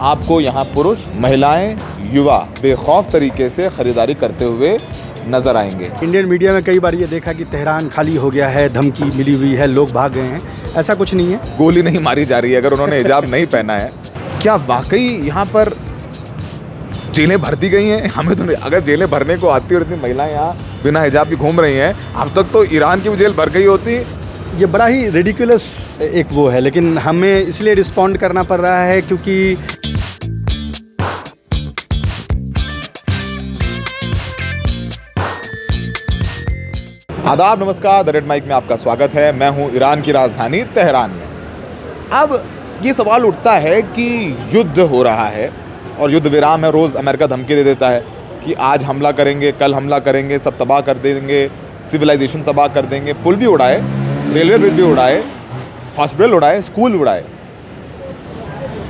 आपको यहाँ पुरुष, महिलाएं, युवा बेखौफ तरीके से खरीदारी करते हुए नजर आएंगे। इंडियन मीडिया में कई बार ये देखा कि तेहरान खाली हो गया है, धमकी मिली हुई है, लोग भाग गए हैं। ऐसा कुछ नहीं है। गोली नहीं मारी जा रही है अगर उन्होंने हिजाब नहीं पहना है। क्या वाकई यहाँ पर जेलें भर दी गई हैं? हमें तो अगर जेलें भरने को आती और इतनी महिलाएं यहाँ बिना हिजाब की घूम रही हैं, अब तक तो ईरान की भी जेल भर गई होती। ये बड़ा ही रेडिकुलस एक वो है, लेकिन हमें इसलिए रिस्पॉन्ड करना पड़ रहा है क्योंकि आदाब, नमस्कार। द रेड माइक में आपका स्वागत है। मैं हूं ईरान की राजधानी तेहरान में। अब ये सवाल उठता है कि युद्ध हो रहा है और युद्ध विराम है। रोज़ अमेरिका धमकी दे देता है कि आज हमला करेंगे, कल हमला करेंगे, सब तबाह कर देंगे, सिविलाइजेशन तबाह कर देंगे। पुल भी उड़ाए, रेलवे ब्रिज भी उड़ाए, हॉस्पिटल उड़ाए, स्कूल उड़ाए।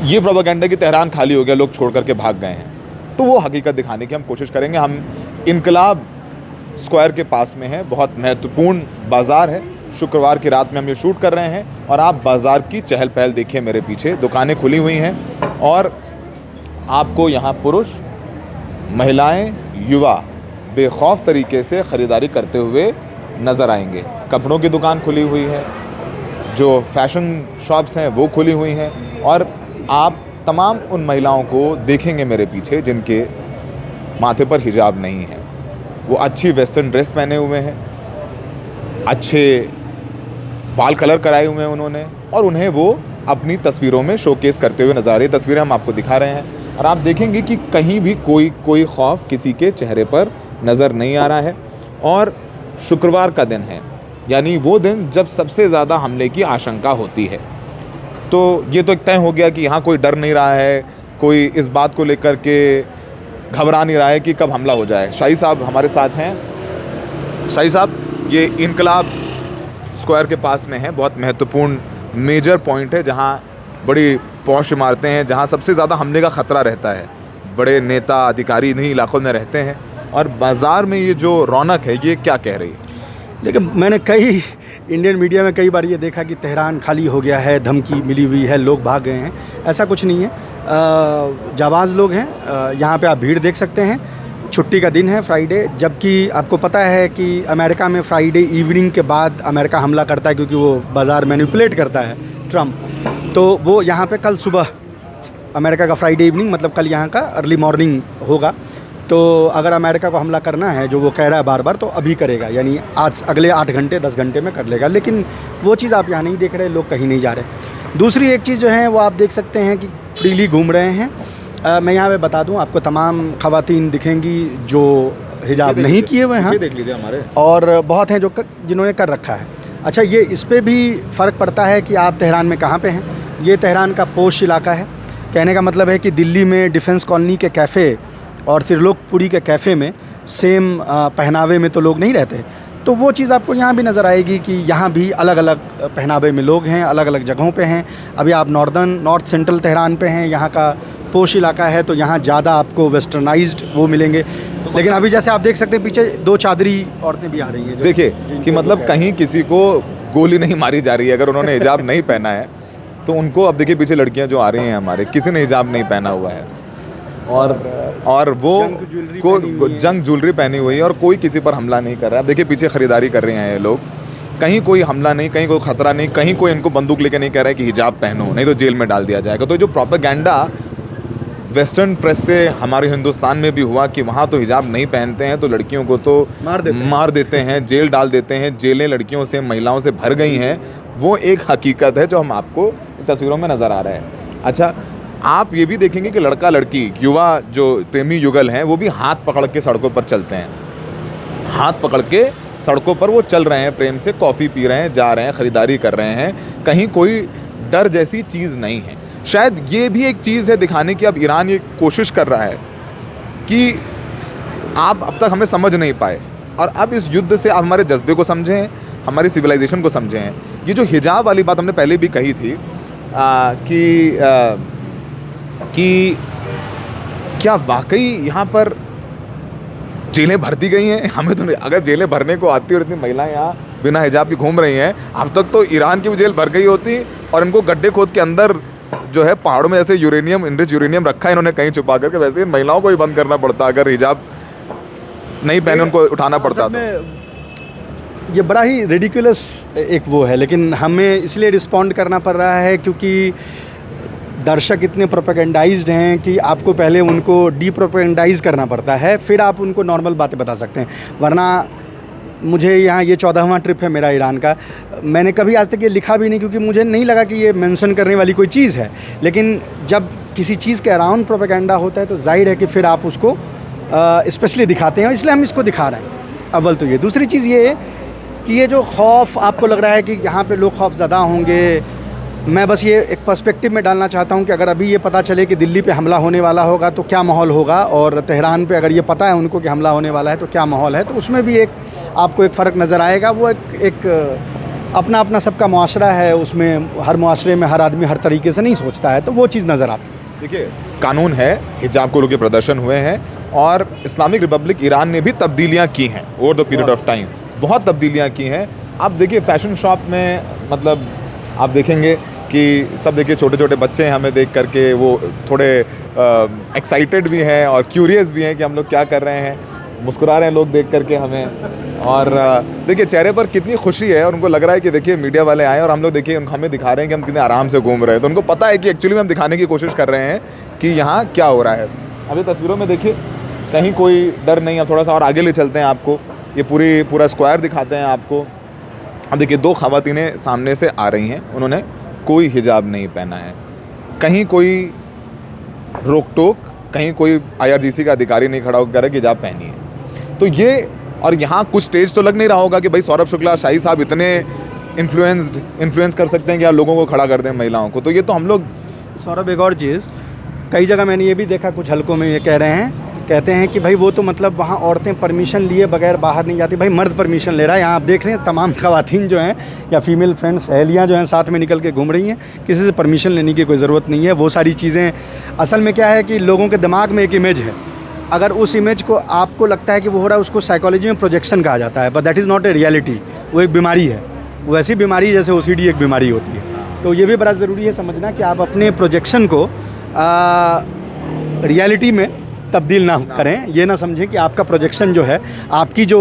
ये प्रोपेगेंडा कि तेहरान खाली हो गया, लोग छोड़ करके भाग गए हैं। तो वो हकीकत दिखाने की हम कोशिश करेंगे। हम इनकलाब स्क्वायर के पास में है, बहुत महत्वपूर्ण बाज़ार है। शुक्रवार की रात में हम ये शूट कर रहे हैं और आप बाज़ार की चहल पहल देखिए। मेरे पीछे दुकानें खुली हुई हैं और आपको यहाँ पुरुष, महिलाएं, युवा बेखौफ तरीके से ख़रीदारी करते हुए नज़र आएंगे। कपड़ों की दुकान खुली हुई है, जो फैशन शॉप्स हैं वो खुली हुई हैं और आप तमाम उन महिलाओं को देखेंगे मेरे पीछे जिनके माथे पर हिजाब नहीं है। वो अच्छी वेस्टर्न ड्रेस पहने हुए हैं, अच्छे बाल कलर कराए हुए हैं उन्होंने, और उन्हें वो अपनी तस्वीरों में शोकेस करते हुए नज़र आ रही है। तस्वीरें हम आपको दिखा रहे हैं और आप देखेंगे कि कहीं भी कोई खौफ किसी के चेहरे पर नज़र नहीं आ रहा है। और शुक्रवार का दिन है, यानी वो दिन जब सबसे ज़्यादा हमले की आशंका होती है। तो ये तो एक तय हो गया कि यहाँ कोई डर नहीं रहा है, कोई इस बात को लेकर के घबरा नहीं रहा है कि कब हमला हो जाए। शाही साहब हमारे साथ हैं। शाही साहब, ये इनकलाब स्क्वायर के पास में है, बहुत महत्वपूर्ण मेजर पॉइंट है जहाँ बड़ी पौष इमारतें हैं, जहाँ सबसे ज़्यादा हमले का ख़तरा रहता है। बड़े नेता अधिकारी इन्हीं इलाकों में रहते हैं और बाज़ार में ये जो रौनक है ये क्या कह रही है? लेकिन मैंने कई इंडियन मीडिया में कई बार ये देखा कि तेहरान खाली हो गया है, धमकी मिली हुई है, लोग भाग गए हैं। ऐसा कुछ नहीं है। जाबाज़ लोग हैं। यहाँ पे आप भीड़ देख सकते हैं। छुट्टी का दिन है, फ्राइडे, जबकि आपको पता है कि अमेरिका में फ्राइडे इवनिंग के बाद अमेरिका हमला करता है क्योंकि वो बाज़ार मैनिपुलेट करता है ट्रम्प। तो वो यहाँ पे कल सुबह अमेरिका का फ्राइडे इवनिंग मतलब कल यहाँ का अर्ली मॉर्निंग होगा। तो अगर अमेरिका को हमला करना है, जो वो कह रहा है बार बार, तो अभी करेगा, यानी आज अगले 8 घंटे 10 घंटे में कर लेगा। लेकिन वो चीज़ आप यहाँ नहीं देख रहे, लोग कहीं नहीं जा रहे। दूसरी एक चीज़ जो है वो आप देख सकते हैं कि फ्रीली घूम रहे हैं। मैं यहाँ पे बता दूँ आपको, तमाम ख़वातीन दिखेंगी जो हिजाब नहीं किए हुए हैं, देख लीजिए हमारे, और बहुत हैं जो जिन्होंने कर रखा है। अच्छा, ये इस पर भी फ़र्क पड़ता है कि आप तेहरान में कहाँ पे हैं। ये तेहरान का पोश इलाका है। कहने का मतलब है कि दिल्ली में डिफेंस कॉलोनी के कैफ़े और त्रिलोकपुरी के कैफ़े में सेम पहनावे में तो लोग नहीं रहते। तो वो चीज़ आपको यहाँ भी नज़र आएगी कि यहाँ भी अलग अलग पहनावे में लोग हैं, अलग अलग जगहों पे हैं। अभी आप नॉर्थ सेंट्रल तेहरान पे हैं, यहाँ का पोश इलाका है, तो यहाँ ज़्यादा आपको वेस्टर्नाइज्ड वो मिलेंगे। लेकिन अभी जैसे आप देख सकते हैं पीछे 2 चादरी औरतें भी आ रही हैं। देखिए कि मतलब कहीं किसी को गोली नहीं मारी जा रही है अगर उन्होंने हिजाब नहीं पहना है। तो उनको अब देखिए पीछे लड़कियाँ जो आ रही हैं हमारे, किसी ने हिजाब नहीं पहना हुआ है और वो जंग ज्वेलरी पहनी हुई है और कोई किसी पर हमला नहीं कर रहा है। देखिए पीछे ख़रीदारी कर रहे हैं ये लोग। कहीं कोई हमला नहीं, कहीं कोई ख़तरा नहीं, कहीं कोई इनको बंदूक लेके नहीं कह रहा है कि हिजाब पहनो, नहीं तो जेल में डाल दिया जाएगा। तो जो प्रोपेगेंडा वेस्टर्न प्रेस से हमारे हिंदुस्तान में भी हुआ कि वहाँ तो हिजाब नहीं पहनते हैं तो लड़कियों को तो मार देते हैं, जेल डाल देते हैं, जेलें लड़कियों से, महिलाओं से भर गई हैं, वो एक हकीकत है जो हम आपको तस्वीरों में नज़र आ रहा है। अच्छा, आप ये भी देखेंगे कि लड़का लड़की, युवा जो प्रेमी युगल हैं, वो भी हाथ पकड़ के सड़कों पर चलते हैं। हाथ पकड़ के सड़कों पर वो चल रहे हैं, प्रेम से कॉफ़ी पी रहे हैं, जा रहे हैं, ख़रीदारी कर रहे हैं। कहीं कोई डर जैसी चीज़ नहीं है। शायद ये भी एक चीज़ है दिखाने की, अब ईरान ये कोशिश कर रहा है कि आप अब तक हमें समझ नहीं पाए और अब इस युद्ध से आप हमारे जज्बे को समझें, हमारी सिविलाइजेशन को समझें। ये जो हिजाब वाली बात हमने पहले भी कही थी कि क्या वाकई यहाँ पर जेलें भर दी गई हैं? हमें तो अगर जेलें भरने को आती और इतनी महिलाएं यहाँ बिना हिजाब की घूम रही हैं, अब तक तो ईरान की भी जेल भर गई होती और इनको गड्ढे खोद के अंदर जो है पहाड़ों में जैसे यूरेनियम, इनरिच यूरेनियम रखा है इन्होंने कहीं छुपा करके, वैसे इन महिलाओं को भी बंद करना पड़ता अगर हिजाब नहीं पहने उनको उठाना पड़ता तो। ये बड़ा ही रेडिकुलस एक वो है, लेकिन हमें इसलिए रिस्पॉन्ड करना पड़ रहा है क्योंकि दर्शक इतने प्रोपेगेंडाइज्ड हैं कि आपको पहले उनको डीप्रोपेगेंडाइज करना पड़ता है, फिर आप उनको नॉर्मल बातें बता सकते हैं। वरना मुझे यहाँ ये 14वां ट्रिप है मेरा ईरान का, मैंने कभी आज तक ये लिखा भी नहीं क्योंकि मुझे नहीं लगा कि ये मेंशन करने वाली कोई चीज़ है। लेकिन जब किसी चीज़ के अराउंड प्रोपेगेंडा होता है तो जाहिर है कि फिर आप उसको स्पेशली दिखाते हैं, इसलिए हम इसको दिखा रहे हैं। अव्वल तो ये, दूसरी चीज़ ये है कि ये जो खौफ आपको लग रहा है कि यहाँ पे लोग खौफज़दा होंगे, मैं बस ये एक पर्सपेक्टिव में डालना चाहता हूँ कि अगर अभी ये पता चले कि दिल्ली पे हमला होने वाला होगा तो क्या माहौल होगा, और तेहरान पे अगर ये पता है उनको कि हमला होने वाला है तो क्या माहौल है, तो उसमें भी एक आपको एक फ़र्क नज़र आएगा। वो एक अपना अपना सबका मुआशरा है, उसमें हर मुआशरे में हर आदमी हर तरीके से नहीं सोचता है, तो वो चीज़ नज़र आती है। देखिए, कानून है, हिजाब को लेकर प्रदर्शन हुए हैं और इस्लामिक रिपब्लिक ईरान ने भी तब्दीलियाँ की हैं over the period of time, बहुत तब्दीलियाँ की हैं। आप देखिए फैशन शॉप में, मतलब आप देखेंगे कि सब देखिए छोटे छोटे बच्चे हैं, हमें देख करके वो थोड़े एक्साइटेड भी हैं और क्यूरियस भी हैं कि हम लोग क्या कर रहे हैं, मुस्कुरा रहे हैं लोग देख करके हमें। और देखिए चेहरे पर कितनी खुशी है और उनको लग रहा है कि देखिए मीडिया वाले आए और हम लोग देखिए हमें दिखा रहे हैं कि हम कितने आराम से घूम रहे हैं, तो उनको पता है कि एक्चुअली में हम दिखाने की कोशिश कर रहे हैं कि यहाँ क्या हो रहा है। अभी तस्वीरों में देखिए कहीं कोई डर नहीं है। थोड़ा सा और आगे ले चलते हैं, आपको ये पूरा स्क्वायर दिखाते हैं आपको। अब देखिए 2 ख़वातीनें सामने से आ रही हैं, उन्होंने कोई हिजाब नहीं पहना है, कहीं कोई रोक टोक, कहीं कोई IRGC का अधिकारी नहीं खड़ा होकर कि हिजाब पहनी है। तो ये, और यहाँ कुछ स्टेज तो लग नहीं रहा होगा कि भाई सौरभ शुक्ला शाही साहब इतने इन्फ्लुएंस कर सकते हैं कि आप लोगों को खड़ा कर दें, महिलाओं को। तो ये तो हम लोग, सौरभ एक और चीज़, कई जगह मैंने ये भी देखा, कुछ हलकों में ये कहते हैं कि भाई वो तो मतलब वहाँ औरतें परमिशन लिए बगैर बाहर नहीं जाती। भाई मर्द परमिशन ले रहा है, यहाँ आप देख रहे हैं तमाम ख़वातीन जो हैं या फीमेल फ्रेंड्स, सहेलियाँ जो हैं साथ में निकल के घूम रही हैं, किसी से परमिशन लेने की कोई ज़रूरत नहीं है। वो सारी चीज़ें असल में क्या है कि लोगों के दिमाग में एक इमेज है, अगर उस इमेज को आपको लगता है कि वो हो रहा है, उसको साइकोलॉजी में प्रोजेक्शन कहा जाता है, but that is not a reality. वो एक बीमारी है, वो ऐसी बीमारी जैसे OCD एक बीमारी होती है। तो ये भी बड़ा ज़रूरी है समझना कि आप अपने प्रोजेक्शन को रियलिटी में तब्दील ना करें। ये ना समझें कि आपका प्रोजेक्शन जो है, आपकी जो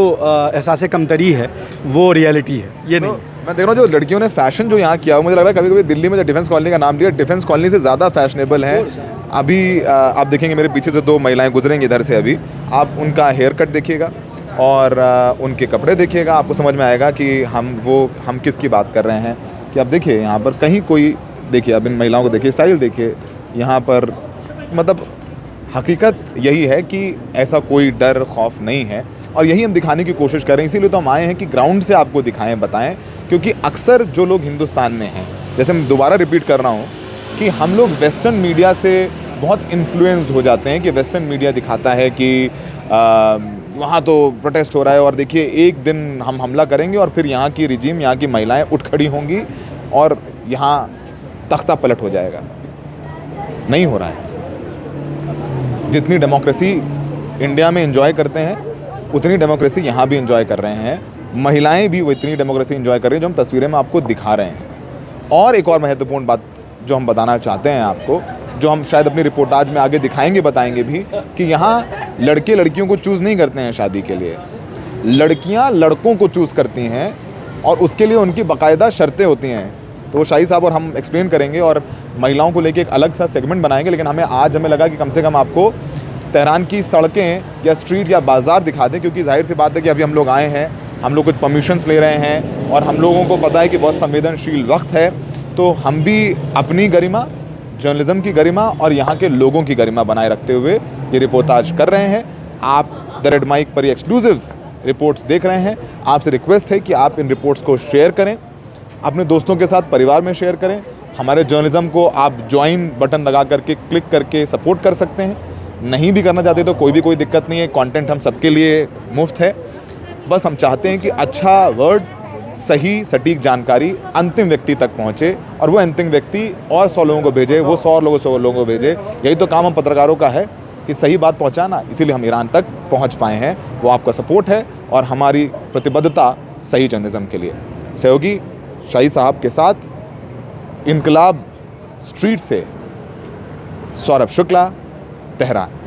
एहसास कमतरी है, वो रियलिटी है, ये नहीं। मैं देख रहा हूँ जो लड़कियों ने फैशन जो यहाँ किया, मुझे लग रहा है कभी कभी दिल्ली में जो डिफेंस कॉलोनी का नाम लिया, डिफेंस कॉलोनी से ज़्यादा फैशनेबल है। अभी आप देखेंगे मेरे पीछे से 2 महिलाएं गुजरेंगी इधर से, अभी आप उनका हेयर कट देखिएगा और उनके कपड़े देखिएगा, आपको समझ में आएगा कि हम किसकी बात कर रहे हैं। कि आप देखिए यहाँ पर कहीं कोई, देखिए अब इन महिलाओं को देखिए, स्टाइल देखिए यहाँ पर, मतलब हकीकत यही है कि ऐसा कोई डर खौफ नहीं है और यही हम दिखाने की कोशिश कर रहे हैं। इसीलिए तो हम आए हैं कि ग्राउंड से आपको दिखाएं, बताएं, क्योंकि अक्सर जो लोग हिंदुस्तान में हैं, जैसे मैं दोबारा रिपीट कर रहा हूँ कि हम लोग वेस्टर्न मीडिया से बहुत इन्फ्लुएंस्ड हो जाते हैं कि वेस्टर्न मीडिया दिखाता है कि वहाँ तो प्रोटेस्ट हो रहा है और देखिए एक दिन हम हमला करेंगे और फिर यहाँ की रिजीम, यहाँ की महिलाएं उठ खड़ी होंगी और यहाँ तख्ता पलट हो जाएगा। नहीं हो रहा है। जितनी डेमोक्रेसी इंडिया में एंजॉय करते हैं उतनी डेमोक्रेसी यहाँ भी एंजॉय कर रहे हैं, महिलाएं भी वो इतनी डेमोक्रेसी एंजॉय कर रही हैं जो हम तस्वीरें में आपको दिखा रहे हैं। और एक और महत्वपूर्ण बात जो हम बताना चाहते हैं आपको, जो हम शायद अपनी रिपोर्टाज में आगे दिखाएंगे, बताएंगे भी, कि यहाँ लड़के लड़कियों को चूज़ नहीं करते हैं शादी के लिए, लड़कियाँ लड़कों को चूज़ करती हैं और उसके लिए उनकी बाकायदा शर्तें होती हैं। तो शाही साहब और हम एक्सप्लेन करेंगे और महिलाओं को लेके एक अलग सा सेगमेंट बनाएंगे। लेकिन हमें लगा कि कम से कम आपको तेहरान की सड़कें या स्ट्रीट या बाज़ार दिखा दें, क्योंकि जाहिर सी बात है कि अभी हम लोग आए हैं, हम लोग कुछ परमिशंस ले रहे हैं और हम लोगों को पता है कि बहुत संवेदनशील वक्त है, तो हम भी अपनी गरिमा, जर्नलिज्म की गरिमा और यहाँ के लोगों की गरिमा बनाए रखते हुए ये रिपोर्टाज कर रहे हैं। आप द रेड माइक पर एक्सक्लूसिव रिपोर्ट्स देख रहे हैं। आपसे रिक्वेस्ट है कि आप इन रिपोर्ट्स को शेयर करें, अपने दोस्तों के साथ, परिवार में शेयर करें। हमारे जर्नलिज्म को आप ज्वाइन बटन लगा करके, क्लिक करके सपोर्ट कर सकते हैं। नहीं भी करना चाहते तो कोई दिक्कत नहीं है, कंटेंट हम सबके लिए मुफ्त है। बस हम चाहते हैं कि अच्छा वर्ड, सही सटीक जानकारी अंतिम व्यक्ति तक पहुंचे और वो अंतिम व्यक्ति और 100 लोगों को भेजे, वो 100 लोगों को भेजे। यही तो काम हम पत्रकारों का है कि सही बात पहुंचाना, इसीलिए हम ईरान तक पहुंच पाए हैं। वो आपका सपोर्ट है और हमारी प्रतिबद्धता सही जर्नलिज्म के लिए। सहयोगी शाही साहब के साथ इनकलाब स्ट्रीट से सौरभ शुक्ला, तेहरान।